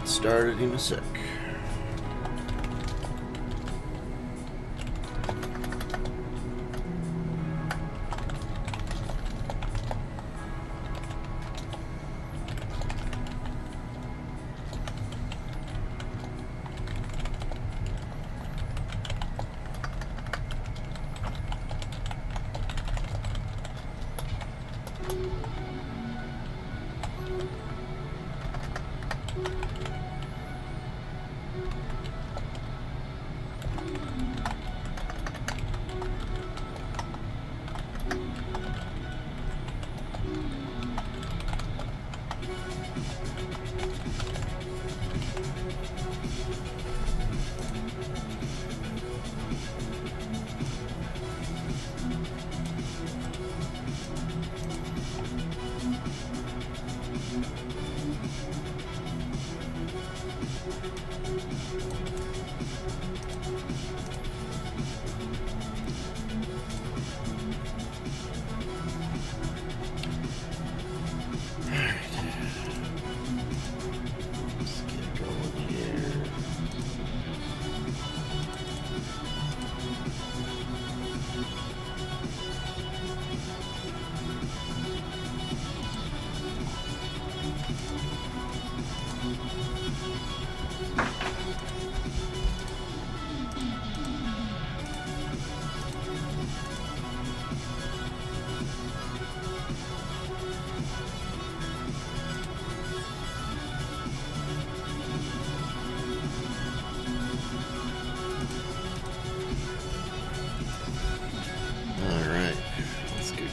started in a sec.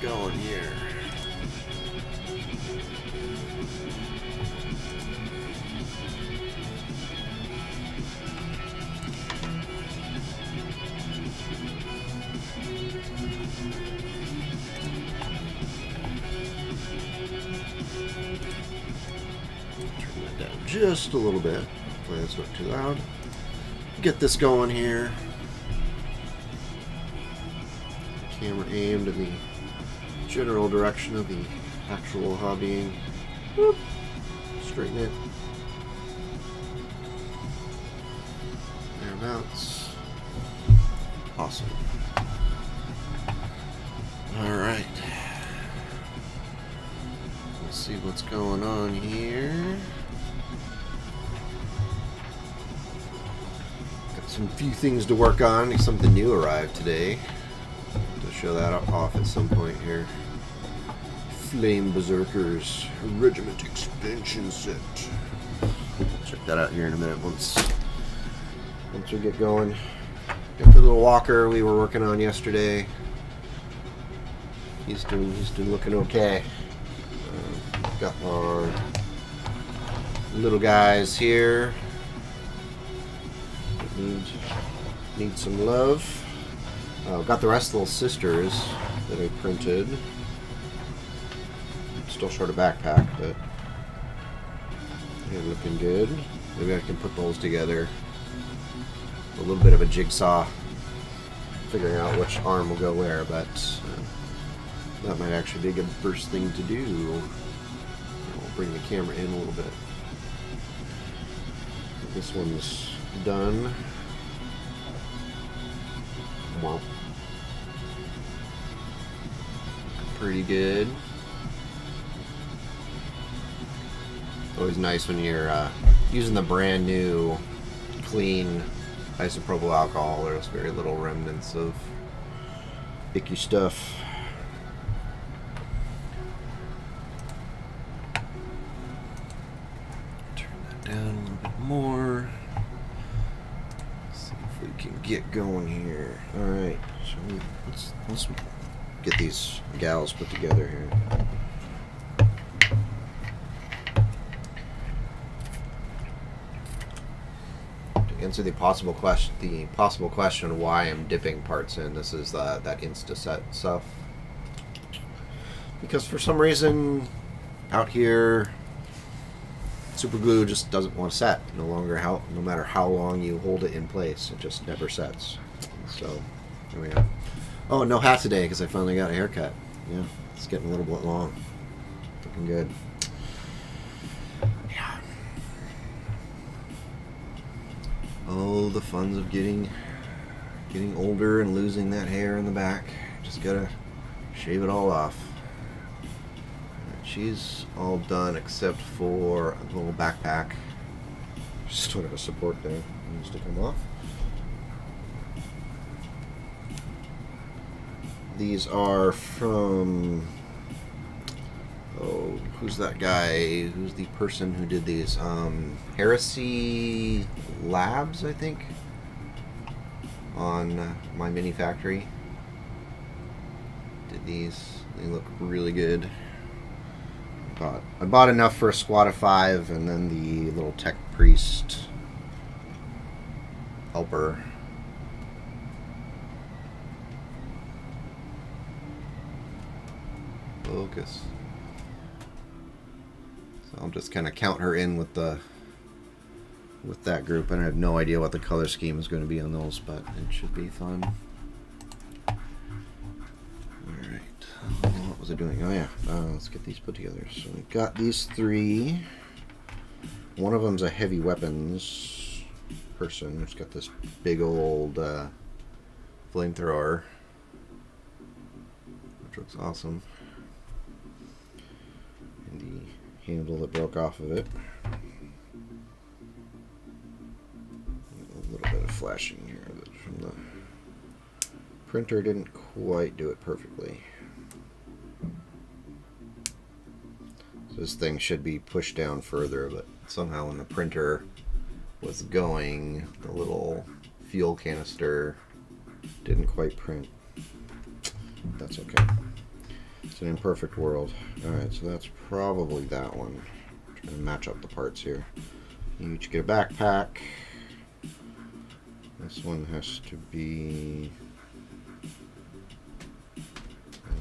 Going here. Turn that down just a little bit. Hopefully that's not too loud. Get this going here. Camera aimed in the general direction of the actual hobbying. Whoop. Straighten it. Thereabouts. Awesome. Alright. Let's see what's going on here. Got some few things to work on. Something new arrived today. To show that off at some point here. Flame Berserkers Regiment Expansion Set. Check that out here in a minute once we get going. Got the little walker we were working on yesterday. He's doing looking okay. Got our little guys here. Need some love. Got the rest of the little sisters that I printed. Still short of backpack, but yeah, looking good. Maybe I can put those together. A little bit of a jigsaw, figuring out which arm will go where, but that might actually be a good first thing to do. I'll bring the camera in a little bit. This one's done. Wow. Pretty good. Always nice when you're using the brand new, clean isopropyl alcohol. There's very little remnants of icky stuff. Turn that down a little bit more. See if we can get going here. All right, so let's get these gals put together here. Answer the possible question of why I'm dipping parts in. This is that Insta-set stuff. Because for some reason out here super glue just doesn't want to set. No matter how long you hold it in place, it just never sets. So there we go. Oh, no hat today because I finally got a haircut. Yeah, it's getting a little bit long. Looking good. Yeah. Oh, the funs of getting older and losing that hair in the back. Just gotta shave it all off. She's all done except for a little backpack. Still got a support there. Needs to come off. These are from... Oh, who's that guy? Who's the person who did these? Heresy Labs, I think, on My Mini Factory. Did these. They look really good. I bought enough for a squad of 5, and then the little tech priest helper. Focus. So I'll just kind of count her in with that group, and I have no idea what the color scheme is going to be on those, but it should be fun. What was I doing? Oh yeah, let's get these put together. So we've got these 3. One of them's a heavy weapons person. It's got this big old flamethrower, which looks awesome. And the handle that broke off of it. A little bit of flashing here, but from the printer didn't quite do it perfectly. This thing should be pushed down further, but somehow when the printer was going, the little fuel canister didn't quite print. That's okay. It's an imperfect world. Alright, so that's probably that one. I'm trying to match up the parts here. You each get a backpack. This one has to be...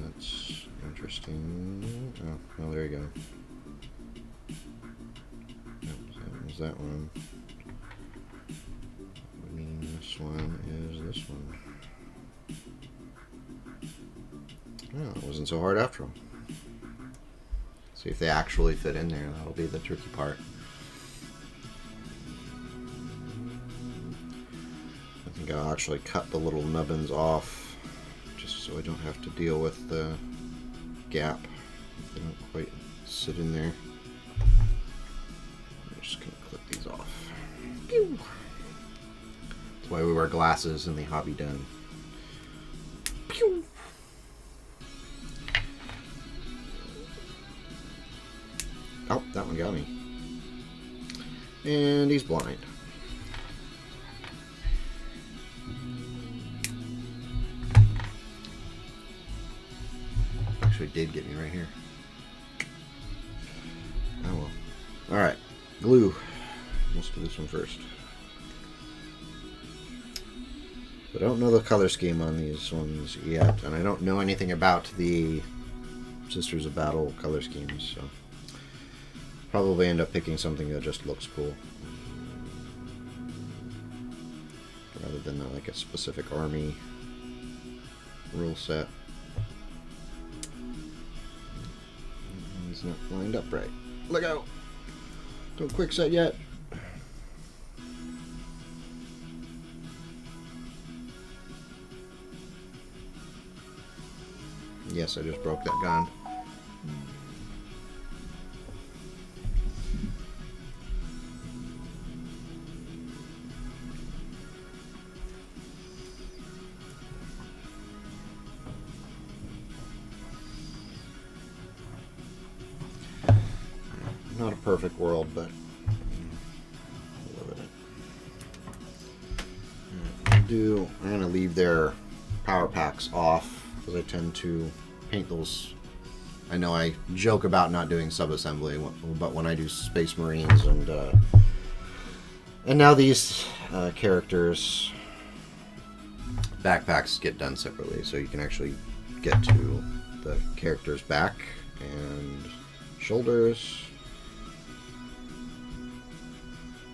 That's interesting. Oh, well, there you go. That one. I mean, this one is this one. Oh, it wasn't so hard after all. See if they actually fit in there. That'll be the tricky part. I think I'll actually cut the little nubbins off just so I don't have to deal with the gap if they don't quite sit in there. Just gonna clip these off. Pew! That's why we wear glasses in the hobby den. Pew! Oh, that one got me. And he's blind. Actually did get me right here. Oh well. Alright. Glue. Let's do this one first. But I don't know the color scheme on these ones yet, and I don't know anything about the Sisters of Battle color schemes, so probably end up picking something that just looks cool rather than like a specific army rule set. He's not lined up right. Look out! Don't quick set yet. Yes, I just broke that gun. Not a perfect world, but I live in it. I'm going to leave their power packs off because I tend to paint those. I know I joke about not doing sub-assembly, but when I do Space Marines and now these characters, backpacks get done separately, so you can actually get to the character's back and shoulders.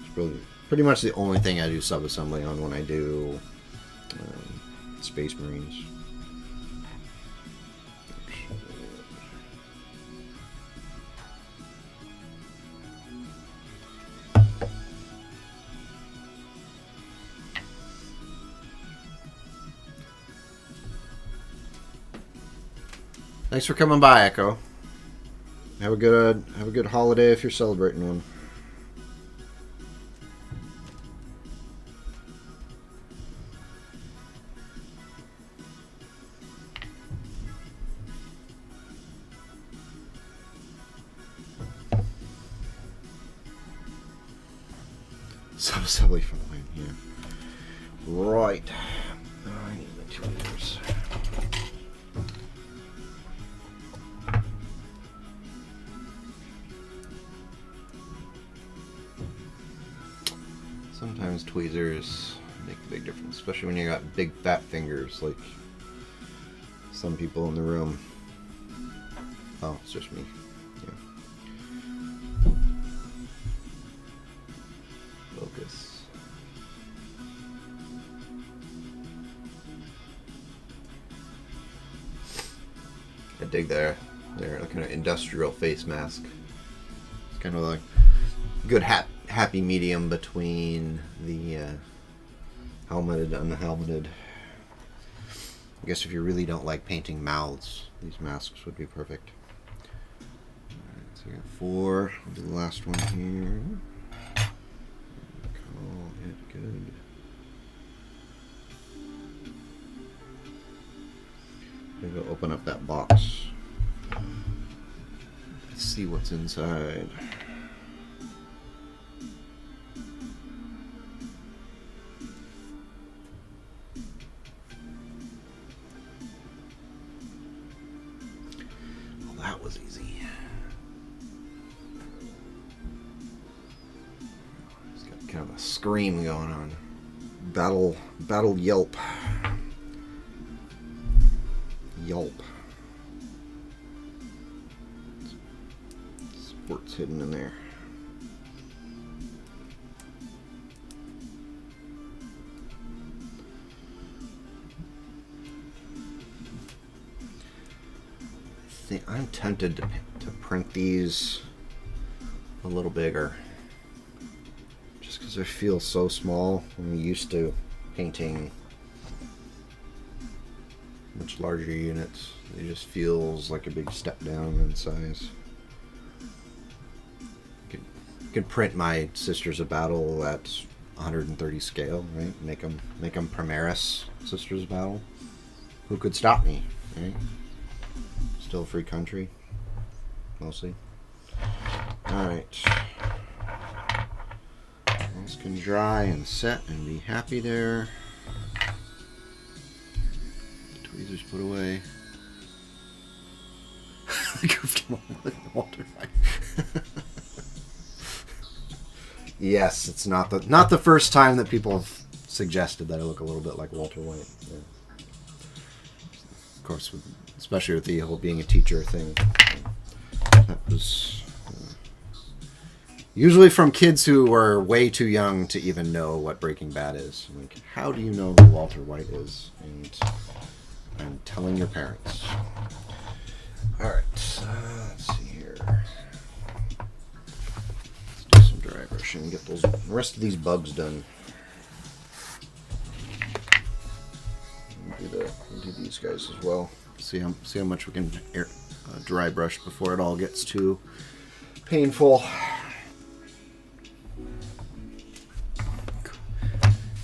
It's really pretty much the only thing I do sub-assembly on when I do Space Marines. Thanks for coming by, Echo. Have a good holiday if you're celebrating one. Sub-assembly from the line here. Right. I need the 2 liters. Sometimes tweezers make a big difference, especially when you got big fat fingers like some people in the room. Oh, it's just me. Yeah. Focus. I dig their kind of industrial face mask. It's kind of like good happy medium between the helmeted and unhelmeted. I guess if you really don't like painting mouths, these masks would be perfect. Alright, so we got 4. I'll do the last one here. Call it good. I'm gonna go open up that box. Let's see what's inside. That was easy. It's got kind of a scream going on. Battle yelp. Yelp. Sports hidden in there. I'm tempted to print these a little bigger, just because they feel so small. I'm used to painting much larger units. It just feels like a big step down in size. You could print my Sisters of Battle at 130 scale, right? Make them Primaris Sisters of Battle. Who could stop me, right? Still a free country, mostly. Alright. Those can dry and set and be happy there. Tweezers put away. Goofed him on Walter White. Yes, it's not the first time that people have suggested that I look a little bit like Walter White. Yeah. Of course, especially with the whole being a teacher thing. That was usually from kids who were way too young to even know what Breaking Bad is. Like, how do you know who Walter White is? And I'm telling your parents. Alright, let's see here. Let's do some dry brushing and get the rest of these bugs done. We'll do these guys as well. See how much we can dry brush before it all gets too painful.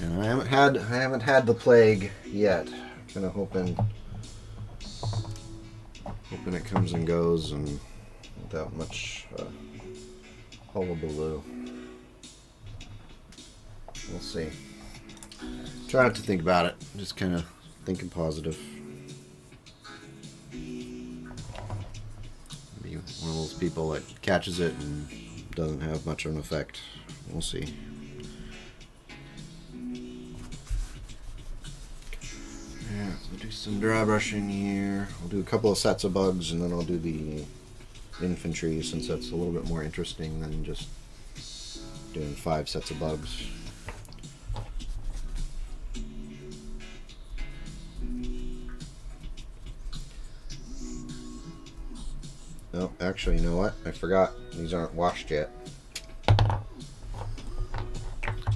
And I haven't had the plague yet. I'm kind of hoping it comes and goes and without much hullabaloo. We'll see. Try not to think about it. Just kind of thinking positive. Be one of those people that catches it and doesn't have much of an effect. We'll see. Yeah, so we'll do some dry brushing here. I'll do a couple of sets of bugs and then I'll do the infantry since that's a little bit more interesting than just doing 5 sets of bugs. Oh, actually, you know what? I forgot. These aren't washed yet. Have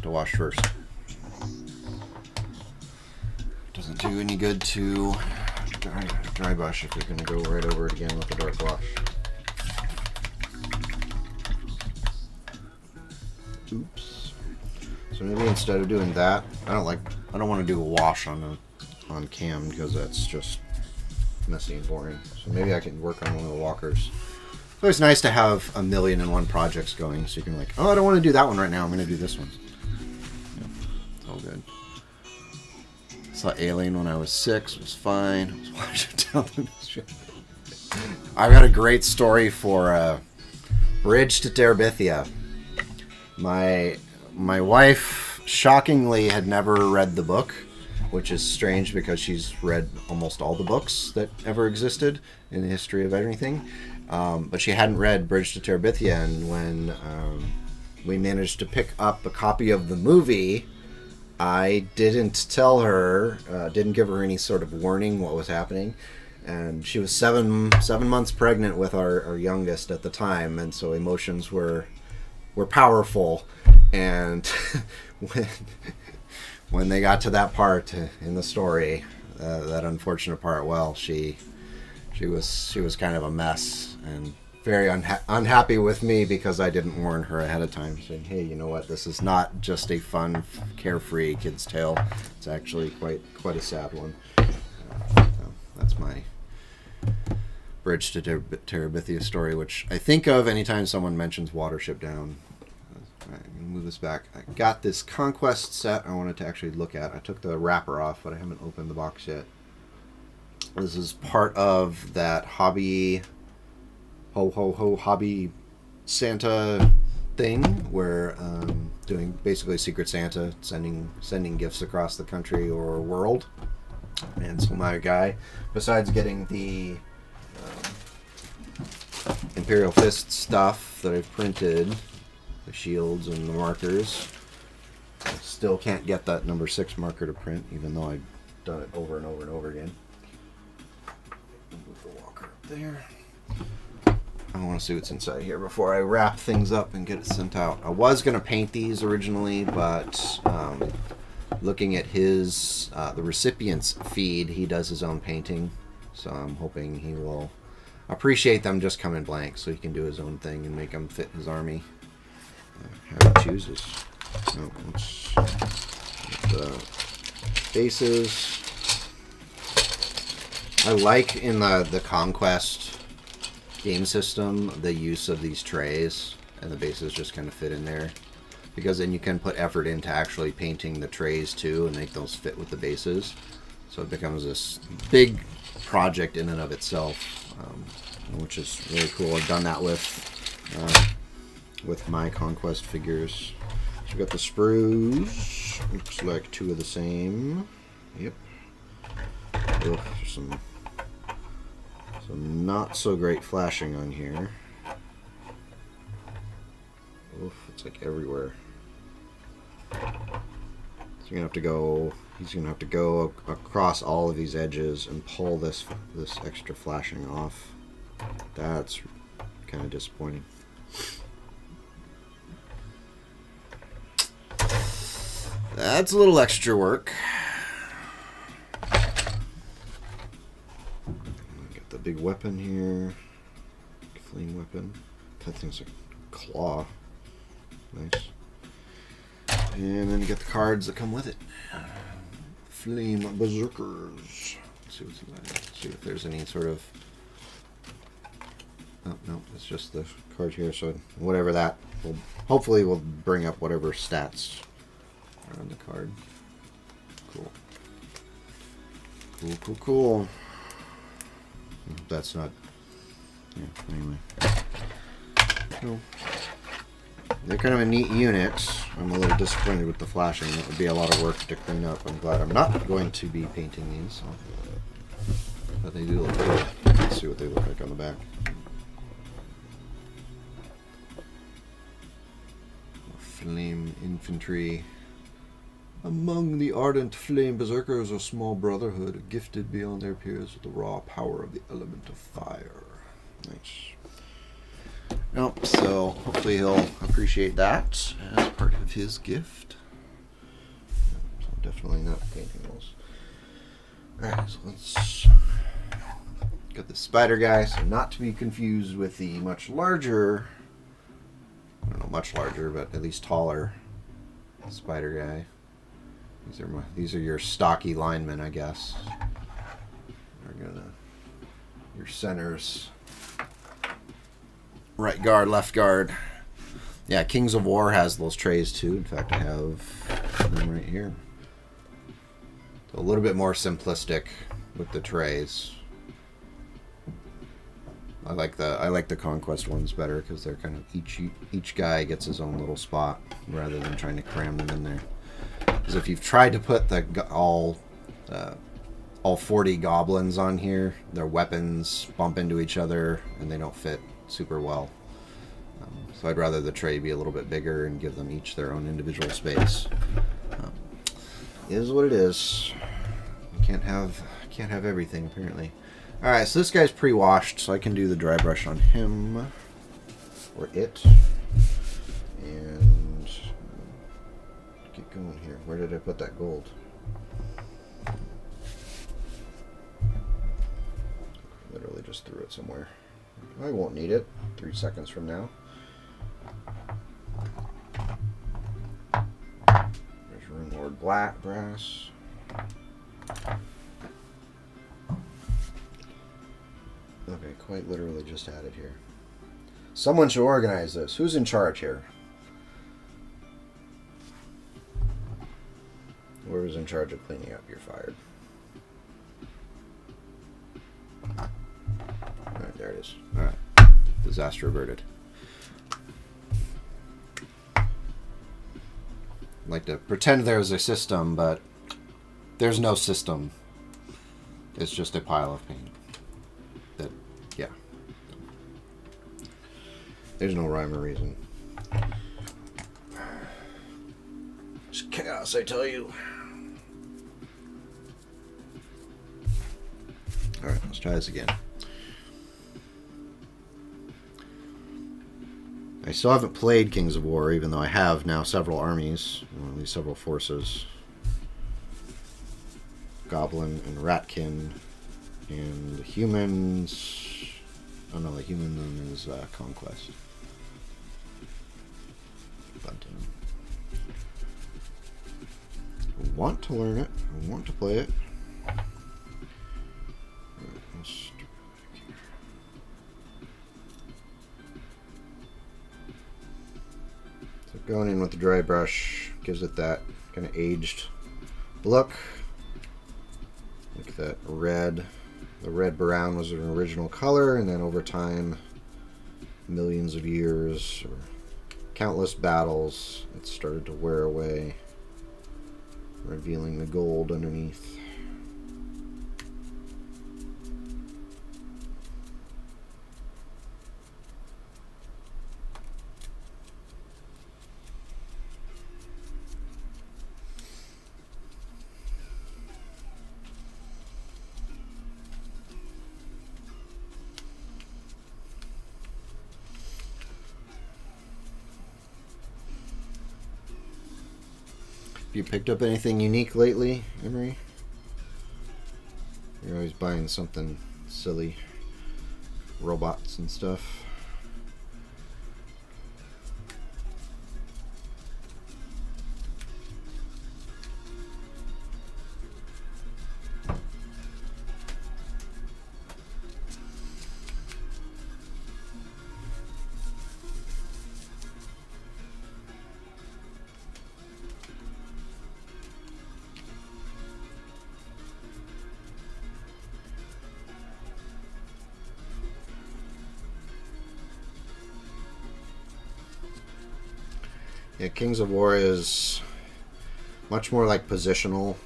to wash first. Doesn't do any good to dry brush if you're going to go right over it again with the dark wash. Oops. So maybe instead of doing that, I don't want to do a wash on cam because that's just messy and boring. So maybe I can work on one of the walkers. It's always nice to have 1,000,001 projects going, so you can like, oh, I don't want to do that one right now. I'm going to do this one. Yeah, it's all good. I saw Alien when I was 6. It was fine. I was watching down the show. I got a great story for Bridge to Terabithia. My wife shockingly had never read the book, which is strange because she's read almost all the books that ever existed in the history of everything. But she hadn't read Bridge to Terabithia, and when we managed to pick up a copy of the movie, I didn't tell her, didn't give her any sort of warning what was happening. And she was seven months pregnant with our youngest at the time, and so emotions were powerful. And when they got to that part in the story, that unfortunate part, well, she was kind of a mess and very unhappy with me because I didn't warn her ahead of time, saying, hey, you know what, this is not just a fun, carefree kid's tale. It's actually quite a sad one. So that's my Bridge to Terabithia story, which I think of anytime someone mentions Watership Down. All right, I'm going to move this back. I got this Conquest set I wanted to actually look at. I took the wrapper off, but I haven't opened the box yet. This is part of that hobby Santa thing where doing basically Secret Santa, sending gifts across the country or world. And so my guy, besides getting the Imperial Fist stuff that I've printed, the shields and the markers, I still can't get that number 6 marker to print, even though I've done it over and over and over again. Move the walker up there. I want to see what's inside here before I wrap things up and get it sent out. I was going to paint these originally, but looking at his the recipient's feed, he does his own painting, so I'm hoping he will appreciate them just coming blank, so he can do his own thing and make them fit his army. How he chooses. Oh, let's get the bases. I like in the Conquest game system the use of these trays, and the bases just kind of fit in there, because then you can put effort into actually painting the trays too and make those fit with the bases, so it becomes this big project in and of itself, which is really cool. I've done that with my Conquest figures. So we've got the sprues, looks like 2 of the same. Yep. Ugh, there's some not so great flashing on here. Oof, it's like everywhere. So you're gonna have to go. He's gonna have to go across all of these edges and pull this extra flashing off. That's kind of disappointing. That's a little extra work. Get the big weapon here. Flame weapon. That thing's a claw. Nice. And then you get the cards that come with it. Flame Berserkers. Let's see what's inside. See if there's any sort of... Oh, no, it's just the card here, so whatever that will... Hopefully we'll bring up whatever stats are on the card. Cool. Cool, cool, cool. That's not... Yeah, anyway. Cool. They're kind of a neat unit. I'm a little disappointed with the flashing. That would be a lot of work to clean up. I'm glad I'm not going to be painting these. So. But they do look good. Let's see what they look like on the back. Flame infantry. Among the ardent flame berserkers, a small brotherhood, gifted beyond their peers with the raw power of the element of fire. Nice. Nope, so hopefully he'll appreciate that as part of his gift. So definitely not painting those. Alright, so let's Got the spider guy, so not to be confused with the much larger, I don't know, much larger, but at least taller spider guy. These are your stocky linemen, I guess. Your centers. Right guard, left guard. Yeah, Kings of War has those trays too. In fact, I have them right here. So a little bit more simplistic with the trays. I like the Conquest ones better because they're kind of each guy gets his own little spot rather than trying to cram them in there. Because if you've tried to put all 40 goblins on here, their weapons bump into each other and they don't fit super well. So I'd rather the tray be a little bit bigger and give them each their own individual space. It is what it is. You can't have everything apparently. All right, so this guy's pre-washed, so I can do the dry brush on him or it. And get going here. Where did I put that gold? Literally just threw it somewhere. I won't need it 3 seconds from now. There's Rune Lord Black Brass. Okay, quite literally just added here. Someone should organize this. Who's in charge here? Whoever's in charge of cleaning up, you're fired. Alright, there it is. Alright. Disaster averted. I'd like to pretend there's a system, but there's no system. It's just a pile of paint. Yeah. There's no rhyme or reason. It's chaos, I tell you. Alright, let's try this again. I still haven't played Kings of War, even though I have now several armies, or at least several forces. Goblin and Ratkin. And the humans... Oh no, the human one is Conquest. Bunting. I want to learn it. I want to play it. So going in with the dry brush gives it that kind of aged look. Like that red. The red-brown was an original color, and then over time, millions of years, or countless battles, it started to wear away, revealing the gold underneath. Have you picked up anything unique lately, Emery? You're always buying something silly. Robots and stuff. Yeah, Kings of War is much more like positional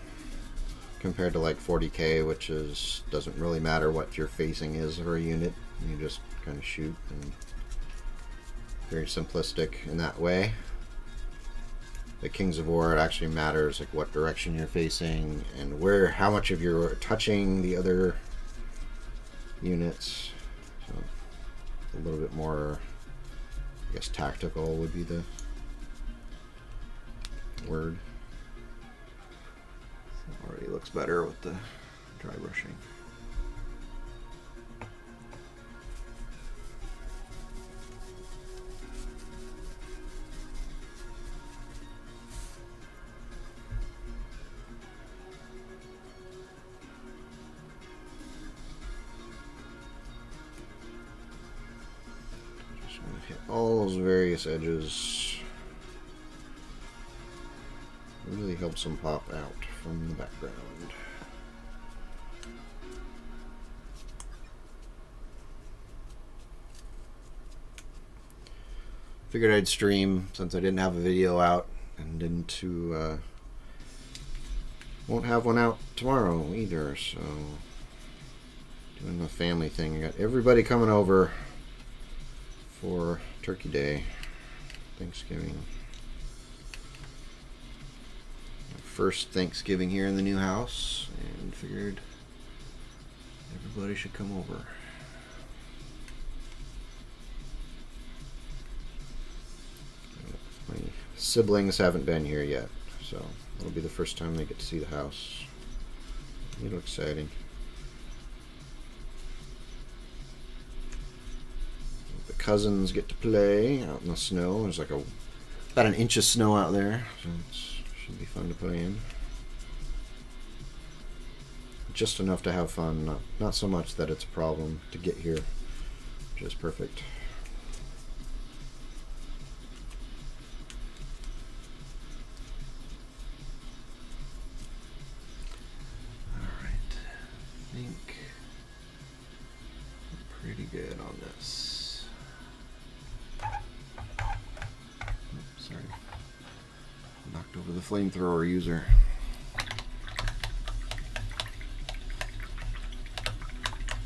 compared to like 40k, which is doesn't really matter what your facing is for a unit. You just kind of shoot, and very simplistic in that way. The Kings of War, it actually matters like what direction you're facing and where, how much of you're touching the other units. So a little bit more, I guess, tactical would be the word. Already looks better with the dry brushing. hit all those various edges. Really helps them pop out from the background. Figured I'd stream since I didn't have a video out and won't have one out tomorrow either, so doing the family thing. I got everybody coming over for Turkey Day, Thanksgiving. First Thanksgiving here in the new house, and figured everybody should come over. My siblings haven't been here yet, so it'll be the first time they get to see the house. A little exciting. The cousins get to play out in the snow. There's like about an inch of snow out there, so it should be fun to play in. Just enough to have fun, not so much that it's a problem to get here, which is perfect. Pretty good on this. Oops, sorry. Knocked over the flamethrower user.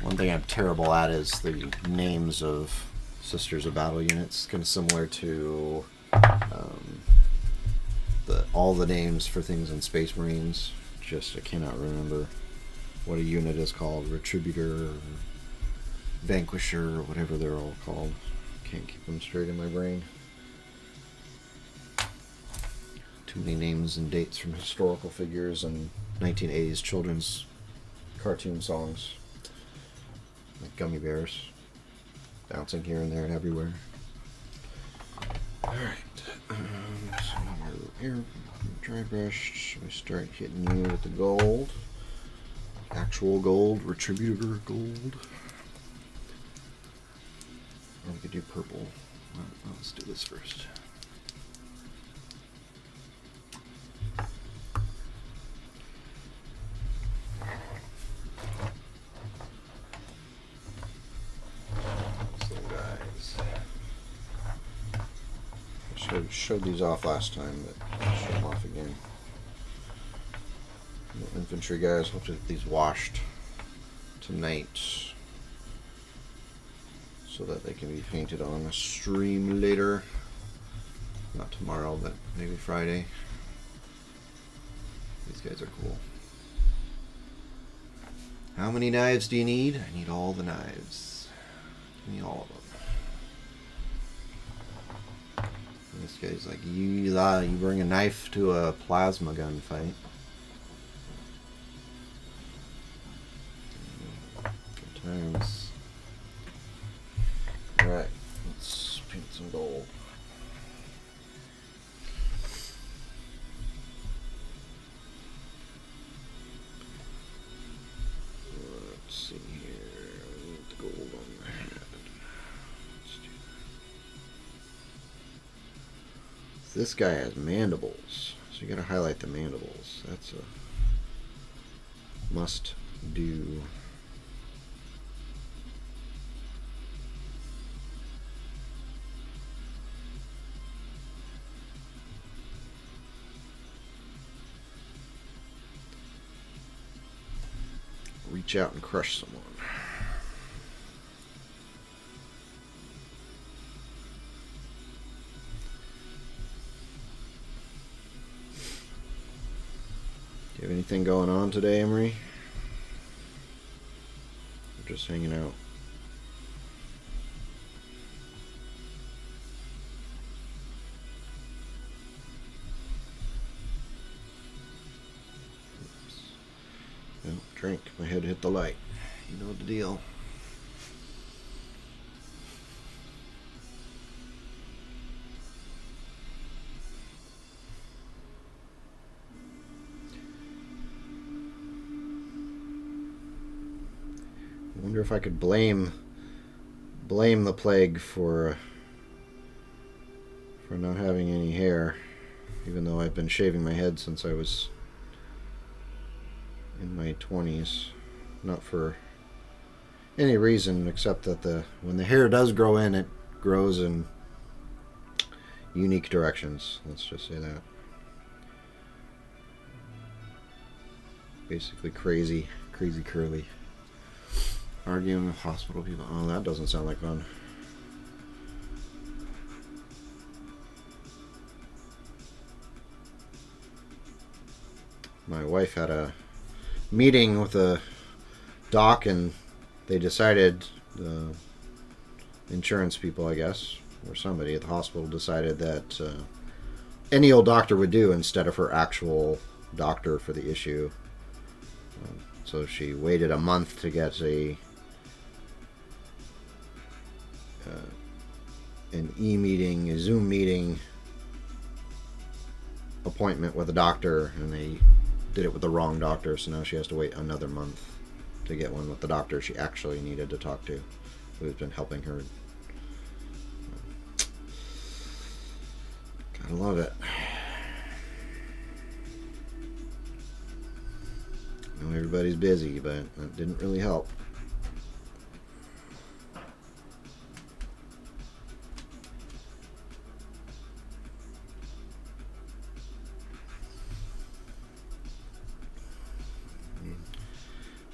One thing I'm terrible at is the names of Sisters of Battle units. Kind of similar to all the names for things in Space Marines. Just I cannot remember what a unit is called. Retributor, or Vanquisher, or whatever they're all called. Can't keep them straight in my brain. Too many names and dates from historical figures and 1980s children's cartoon songs. Like gummy bears. Bouncing here and there and everywhere. Alright. So here, dry brush. So we start hitting you with the gold. Actual gold. Retributor gold. Or we could do purple. Well, let's do this first. Some guys. I showed these off last time, but I'll show them off again. The infantry guys, hope to get these washed tonight, so that they can be painted on a stream later. Not tomorrow, but maybe Friday. These guys are cool. How many knives do you need? I need all the knives. Give me all of them. And this guy's like, you bring a knife to a plasma gun fight. Good times. Alright, let's paint some gold. Let's see here. I need the gold on the head. Let's do that. This guy has mandibles, so you gotta highlight the mandibles. That's a must do. Reach out and crush someone. Do you have anything going on today, Emery? Or just hanging out? Oh, drink. My head hit the light. You know the deal. I wonder if I could blame the plague for for not having any hair, even though I've been shaving my head since I was in my 20s. Not for any reason except that when the hair does grow in, it grows in unique directions. Let's just say that. Basically crazy curly. Arguing with hospital people. Oh, that doesn't sound like fun. My wife had a meeting with a doc, and they decided, the insurance people, I guess, or somebody at the hospital decided that any old doctor would do instead of her actual doctor for the issue. So she waited a month to get an e-meeting, a Zoom meeting appointment with a doctor, and they did it with the wrong doctor, so now she has to wait another month to get one with the doctor she actually needed to talk to, who's been helping her. Gotta love it. I know everybody's busy, but that didn't really help.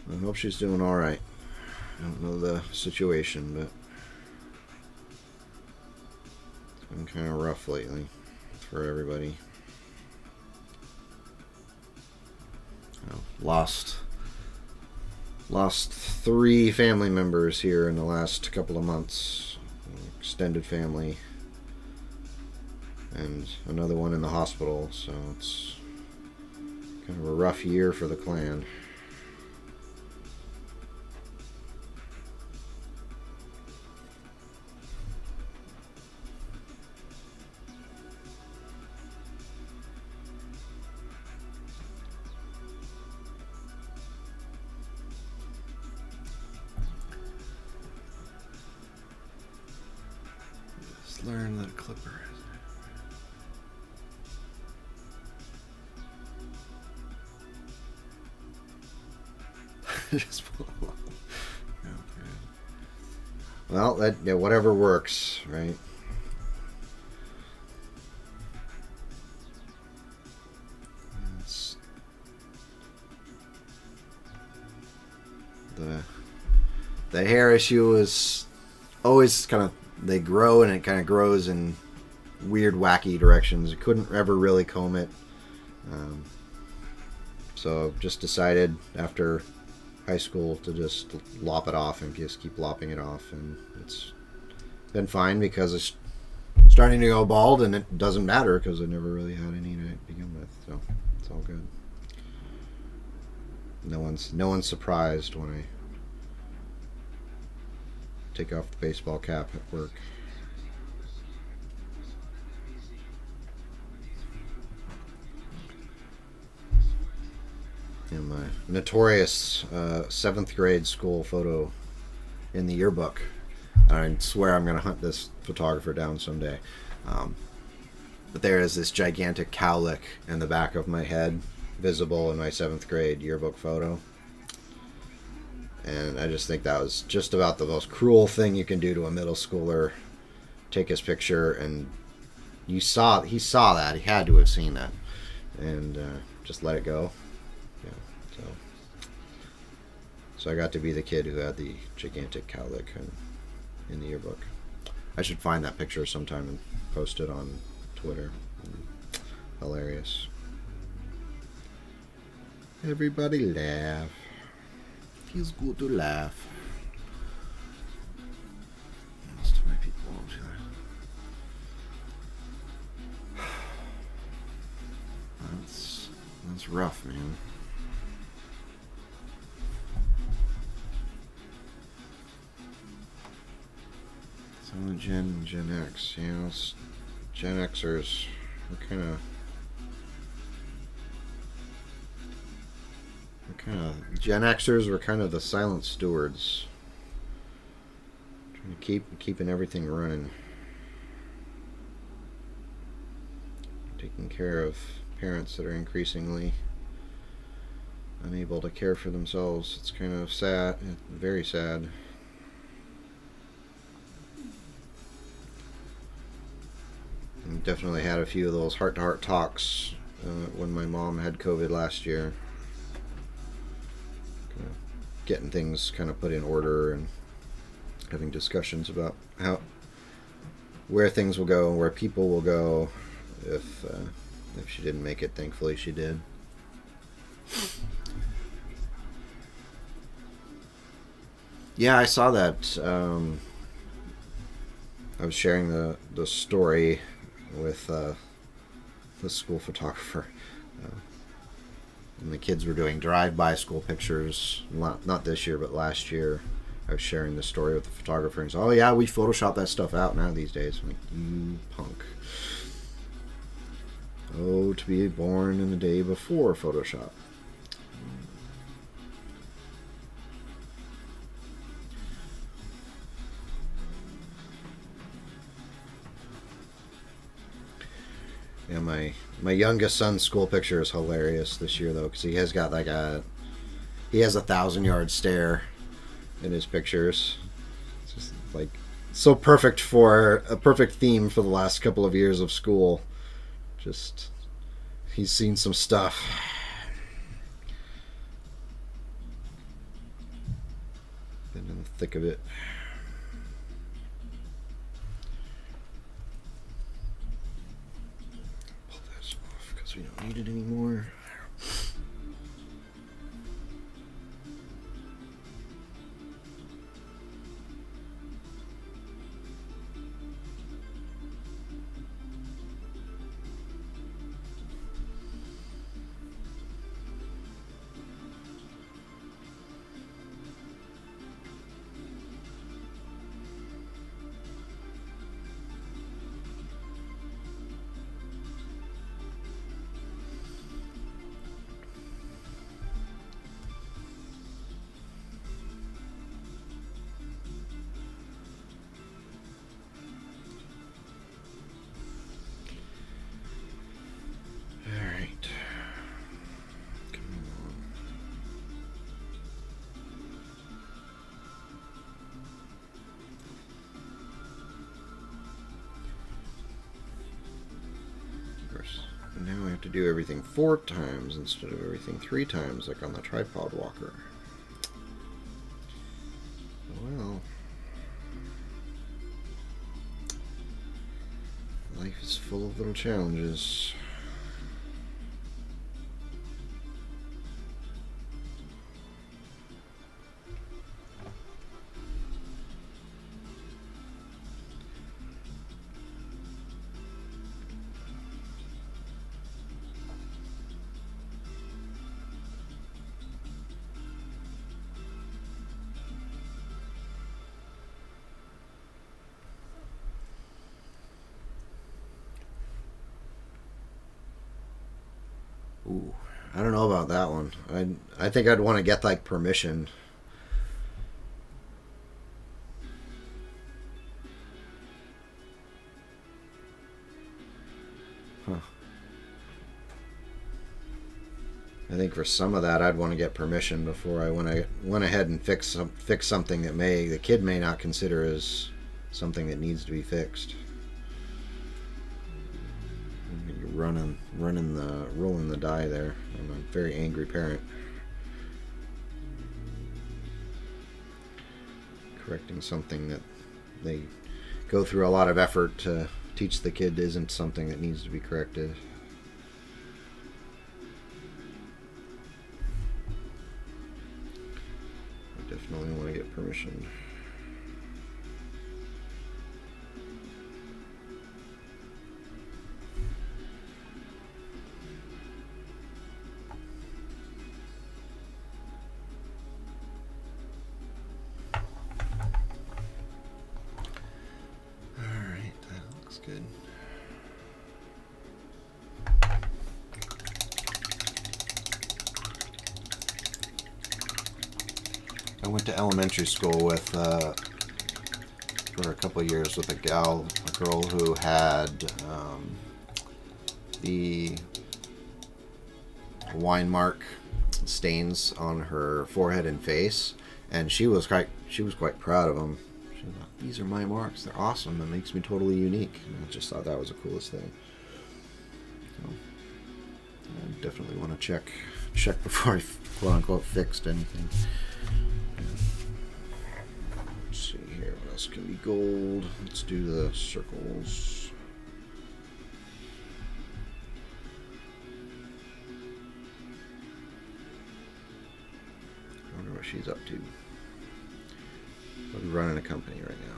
I hope she's doing alright. I don't know the situation, but it's been kind of rough lately for everybody. Lost 3 family members here in the last couple of months. Extended family. And another one in the hospital, so it's kind of a rough year for the clan. Learn that clipper is just pull along. Okay. Well, that, yeah, whatever works, right? It's the hair issue is always kind of, they grow, and it kind of grows in weird, wacky directions. I couldn't ever really comb it. So just decided after high school to just lop it off and just keep lopping it off. And it's been fine because it's starting to go bald, and it doesn't matter because I never really had any to begin with. So it's all good. No one's surprised when I take off the baseball cap at work. And my notorious 7th grade school photo in the yearbook. I swear I'm going to hunt this photographer down someday. But there is this gigantic cowlick in the back of my head, visible in my 7th grade yearbook photo. And I just think that was just about the most cruel thing you can do to a middle schooler. Take his picture, and he saw that. He had to have seen that. And just let it go. Yeah, so I got to be the kid who had the gigantic cowlick in the yearbook. I should find that picture sometime and post it on Twitter. Hilarious. Everybody laugh. Feels good to laugh. Most of my people won't do that. That's rough, man. Some of Gen X, you know, Gen Xers are kind of Gen Xers were kind of the silent stewards, trying to keeping everything running. taking care of parents that are increasingly unable to care for themselves. It's kind of sad, very sad. I definitely had a few of those heart-to-heart talks when my mom had COVID last year. Getting things kind of put in order and having discussions about where things will go and where people will go if she didn't make it. Thankfully, she did. Yeah, I saw that. I was sharing the story with the school photographer. And the kids were doing drive-by school pictures, not this year, but last year. I was sharing the story with the photographer, and he's, oh yeah, we Photoshop that stuff out now these days. I'm like, you punk. Oh, to be born in the day before Photoshop. Yeah, my youngest son's school picture is hilarious this year though, because he has got he has a 1,000-yard stare in his pictures. It's just like so perfect for a perfect theme for the last couple of years of school. Just he's seen some stuff. Been in the thick of it. Pull this off because we don't need it anymore. Now I have to do everything 4 times instead of everything 3 times, like on the tripod walker. Well, life is full of little challenges. Ooh, I don't know about that one. I think I'd want to get like permission. Huh. I think for some of that I'd want to get permission before I went ahead and fix something that the kid may not consider as something that needs to be fixed. You're rolling the die there. I'm a very angry parent. Correcting something that they go through a lot of effort to teach the kid isn't something that needs to be corrected. I definitely want to get permission. Good. I went to elementary school with for a couple of years with a girl who had the wine mark stains on her forehead and face, and she was quite proud of them. She was like, "These are my marks. They're awesome. That makes me totally unique." And I just thought that was the coolest thing. So, I definitely want to check before I quote unquote fixed anything. Let's see here. What else can be gold? Let's do the circles. I wonder what she's up to. I'm running a company right now.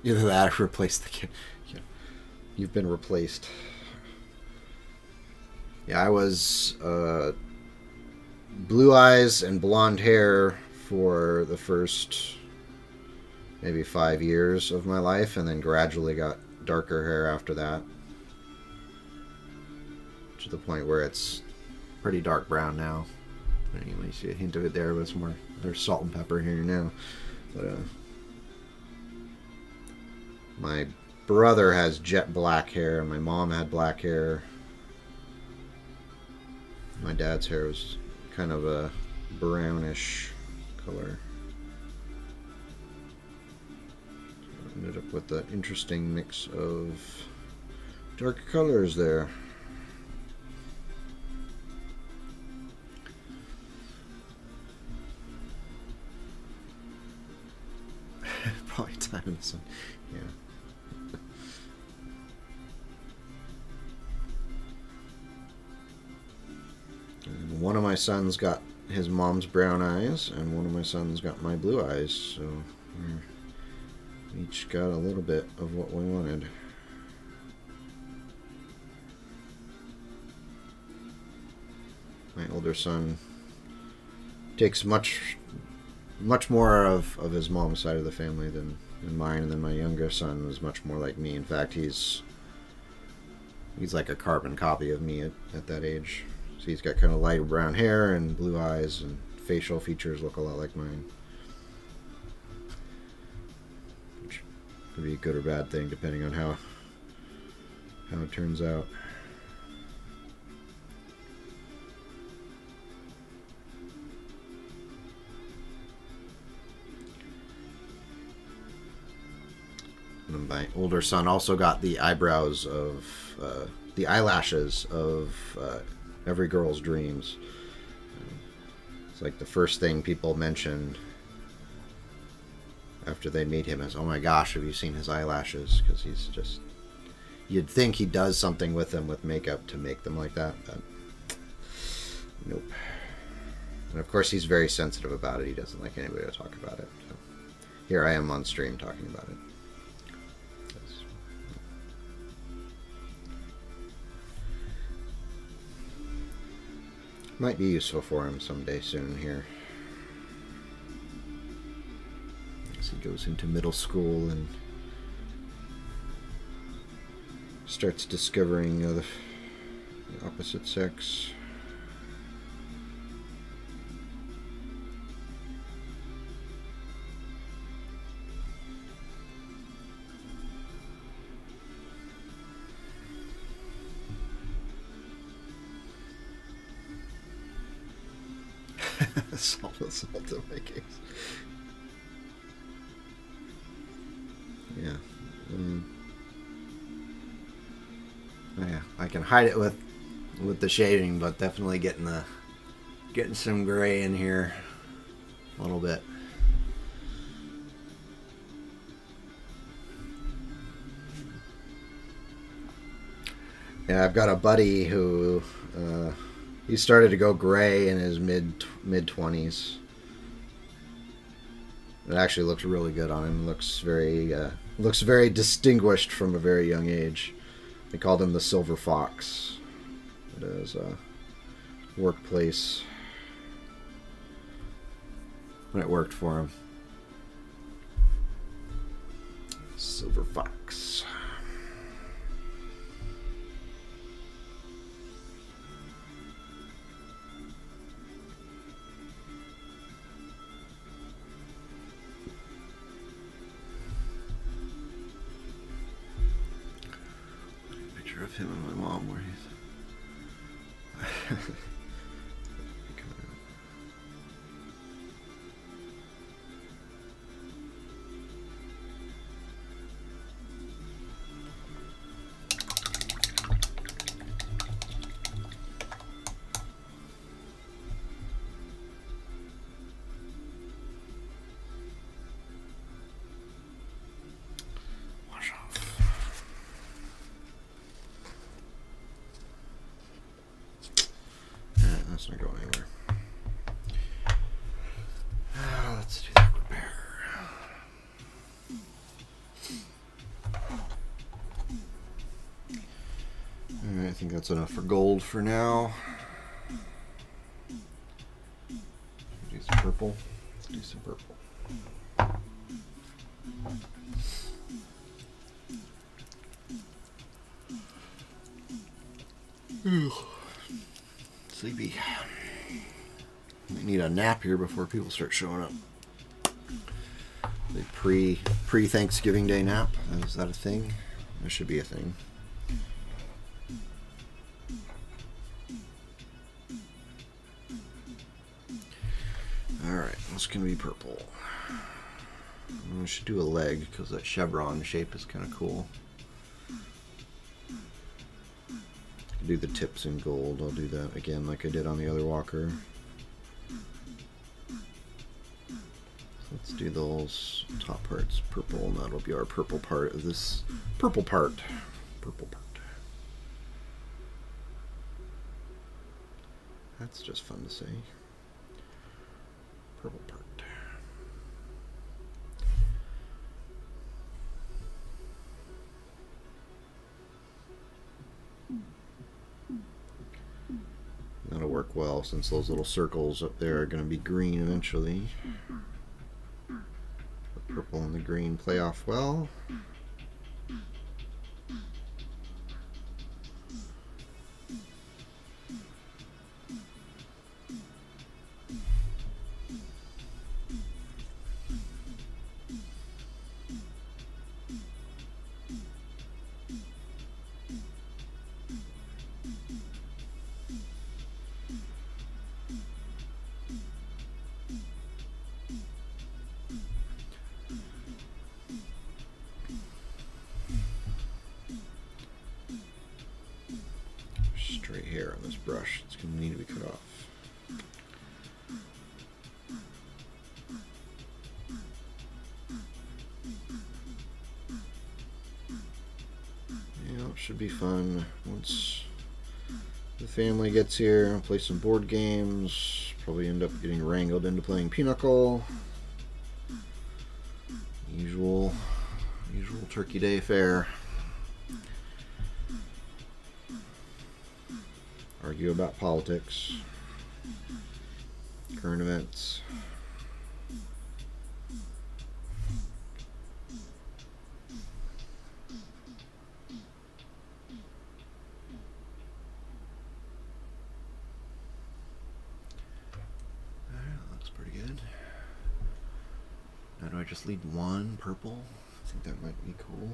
Either that or replace the kid. Yeah. You've been replaced. Yeah, I was blue eyes and blonde hair for the first maybe 5 years of my life, and then gradually got darker hair after that, to the point where it's pretty dark brown now. Anyway, you see a hint of it there, but it's more, there's salt and pepper here now. But my brother has jet black hair, and my mom had black hair. My dad's hair was kind of a brownish color. So I ended up with an interesting mix of dark colors there. Probably time in the sun. Yeah. And one of my sons got his mom's brown eyes, and one of my sons got my blue eyes, so we each got a little bit of what we wanted. My older son takes much more of his mom's side of the family than mine, and then my younger son was much more like me. In fact, he's like a carbon copy of me at that age. So he's got kind of light brown hair and blue eyes, and facial features look a lot like mine. Which could be a good or bad thing depending on how it turns out. And my older son also got the eyebrows of the eyelashes of every girl's dreams. It's like the first thing people mention after they meet him is, "Oh my gosh, have you seen his eyelashes?" Because he's just, you'd think he does something with them with makeup to make them like that, but nope. And of course he's very sensitive about it. He doesn't like anybody to talk about it. So here I am on stream talking about it. Might be useful for him someday soon here. As he goes into middle school and starts discovering the opposite sex. Salt in my case. Yeah. Oh yeah, I can hide it with the shaving, but definitely getting some gray in here a little bit. Yeah, I've got a buddy who he started to go gray in his mid 20s. It actually looks really good on him. Looks very distinguished from a very young age. They called him the Silver Fox. It is workplace when it worked for him. Silver Fox. Picture of him and my mom where he's that's not going anywhere. Let's do that repair. Alright, I think that's enough for gold for now. Do some purple. Let's do some purple. Sleepy. Might need a nap here before people start showing up. The pre-Thanksgiving Day nap. Is that a thing? That should be a thing. Alright, what's going to be purple? I should do a leg because that chevron shape is kind of cool. Do the tips in gold. I'll do that again like I did on the other walker. Let's do those top parts purple, and that'll be our purple part of this purple part. Purple part. That's just fun to say. Purple part. That'll work well since those little circles up there are going to be green eventually. The purple and the green play off well. Straight hair on this brush. It's going to need to be cut off. Yeah, it should be fun. Once the family gets here, I'll play some board games. Probably end up getting wrangled into playing Pinochle. Usual Turkey Day fare. Argue about politics, current events. That looks pretty good. Now do I just leave one purple? I think that might be cool.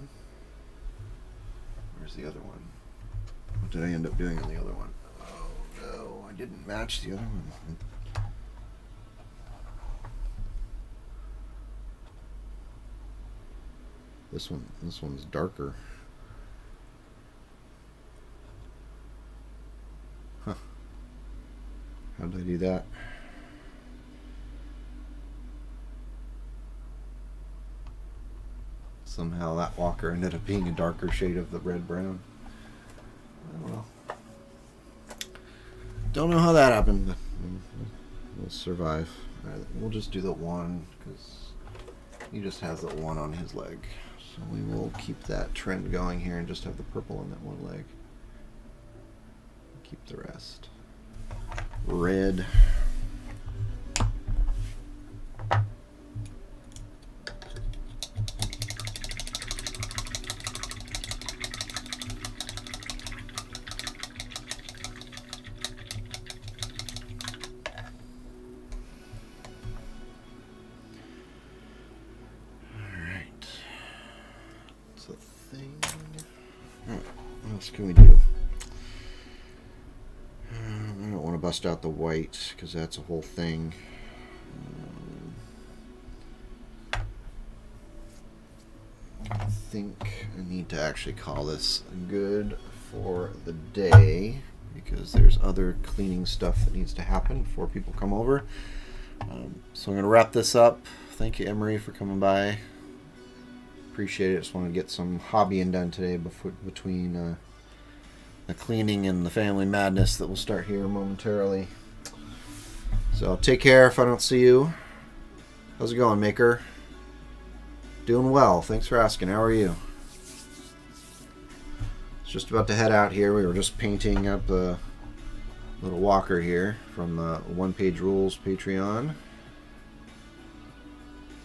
Where's the other one? What did I end up doing on the other one? Oh no, I didn't match the other one. This one's darker. Huh. How did I do that? Somehow that walker ended up being a darker shade of the red-brown. I don't know. Don't know how that happened, but we'll survive. Alright, we'll just do the one, because he just has that one on his leg. So we will keep that trend going here and just have the purple on that one leg. Keep the rest. red. What else can we do? I don't want to bust out the white because that's a whole thing. I think I need to actually call this good for the day because there's other cleaning stuff that needs to happen before people come over. So I'm going to wrap this up. Thank you, Emery, for coming by. Appreciate it. Just want to get some hobbying done today between the cleaning and the family madness that will start here momentarily. So take care if I don't see you. How's it going, Maker? Doing well. Thanks for asking. How are you? It's just about to head out here. We were just painting up a little walker here from the One Page Rules Patreon.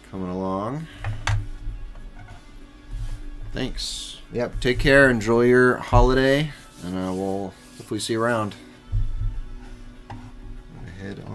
Coming along. Thanks. Yep, take care. Enjoy your holiday. And we'll hopefully see you around.